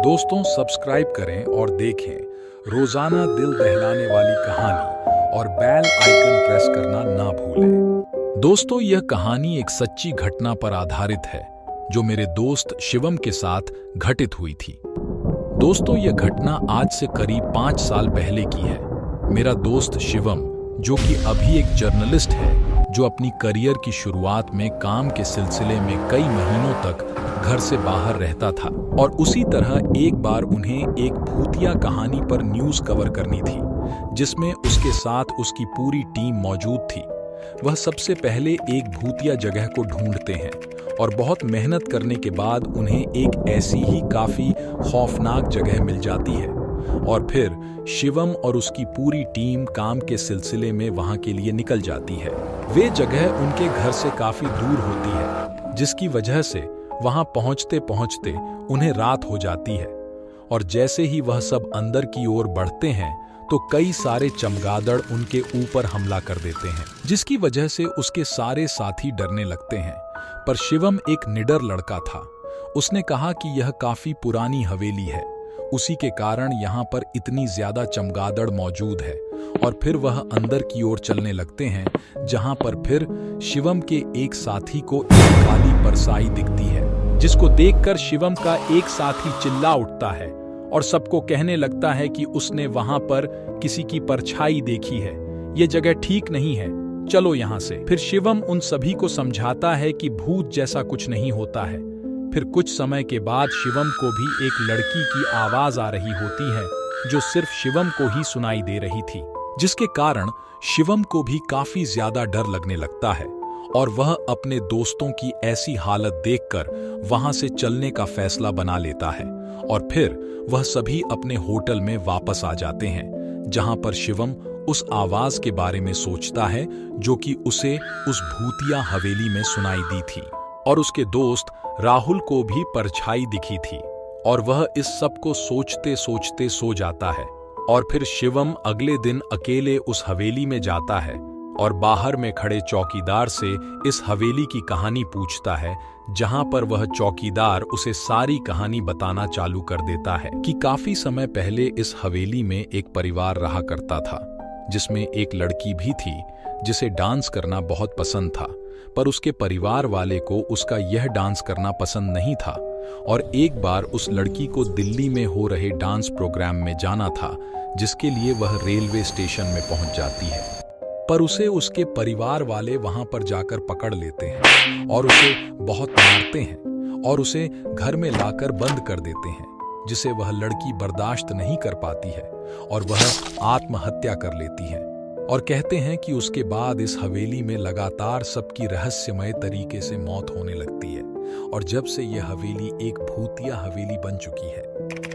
दोस्तों सब्सक्राइब करें और देखें रोजाना दिल दहलाने वाली कहानी और बेल आइकन प्रेस करना ना भूलें। दोस्तों यह कहानी एक सच्ची घटना पर आधारित है जो मेरे दोस्त शिवम के साथ घटित हुई थी। दोस्तों यह घटना आज से करीब 5 साल पहले की है। मेरा दोस्त शिवम जो कि अभी एक जर्नलिस्ट है, जो अपनी करियर की शुरुआत में काम के सिलसिले में कई महीनों तक घर से बाहर रहता था और उसी तरह एक बार उन्हें एक भूतिया कहानी पर न्यूज़ कवर करनी थी जिसमें उसके साथ उसकी पूरी टीम मौजूद थी। वह सबसे पहले एक भूतिया जगह को ढूंढते हैं और बहुत मेहनत करने के बाद उन्हें एक ऐसी ही काफी खौफनाक जगह मिल जाती है और फिर शिवम और उसकी पूरी टीम काम के सिलसिले में वहां के लिए निकल जाती है। वे जगह उनके घर से काफी दूर होती है जिसकी वजह से वहां पहुंचते पहुंचते उन्हें रात हो जाती है और जैसे ही वह सब अंदर की ओर बढ़ते हैं तो कई सारे चमगादड़ उनके ऊपर हमला कर देते हैं, जिसकी वजह से उसके सारे साथी डरने लगते हैं। पर शिवम एक निडर लड़का था। उसने कहा कि यह काफी पुरानी हवेली है, उसी के कारण यहाँ पर इतनी ज्यादा चमगादड़ मौजूद है। और फिर वह अंदर की ओर चलने लगते हैं जहां पर फिर शिवम के एक साथी को एक काली परछाई दिखती है, जिसको देखकर शिवम का एक साथी चिल्ला उठता है और सबको कहने लगता है कि उसने वहां पर किसी की परछाई देखी है, ये जगह ठीक नहीं है, चलो यहाँ से। फिर शिवम उन सभी को समझाता है कि भूत जैसा कुछ नहीं होता है। फिर कुछ समय के बाद शिवम को भी एक लड़की की आवाज आ रही होती है जो सिर्फ शिवम को ही सुनाई दे रही थी, जिसके कारण शिवम को भी काफी ज्यादा डर लगने लगता है और वह अपने दोस्तों की ऐसी हालत देखकर वहां से चलने का फैसला बना लेता है और फिर वह सभी अपने होटल में वापस आ जाते हैं जहां पर शिवम उस आवाज के बारे में सोचता है जो कि उसे उस भूतिया हवेली में सुनाई दी थी। और उसके दोस्त राहुल को भी परछाई दिखी थी और वह इस सब को सोचते सोचते सो जाता है। और फिर शिवम अगले दिन अकेले उस हवेली में जाता है और बाहर में खड़े चौकीदार से इस हवेली की कहानी पूछता है, जहां पर वह चौकीदार उसे सारी कहानी बताना चालू कर देता है कि काफी समय पहले इस हवेली में एक परिवार रहा करता था जिसमें एक लड़की भी थी जिसे डांस करना बहुत पसंद था, पर उसके परिवार वाले को उसका यह डांस करना पसंद नहीं था और एक बार उस लड़की को दिल्ली में हो रहे डांस प्रोग्राम में जाना था जिसके लिए वह रेलवे स्टेशन में पहुंच जाती है। पर उसे उसके परिवार वाले वहां पर जाकर पकड़ लेते हैं और उसे बहुत मारते हैं और उसे घर में लाकर बंद कर देते हैं, जिसे वह लड़की बर्दाश्त नहीं कर पाती है और वह आत्महत्या कर लेती है। और कहते हैं कि उसके बाद इस हवेली में लगातार सबकी रहस्यमय तरीके से मौत होने लगती है और जब से यह हवेली एक भूतिया हवेली बन चुकी है।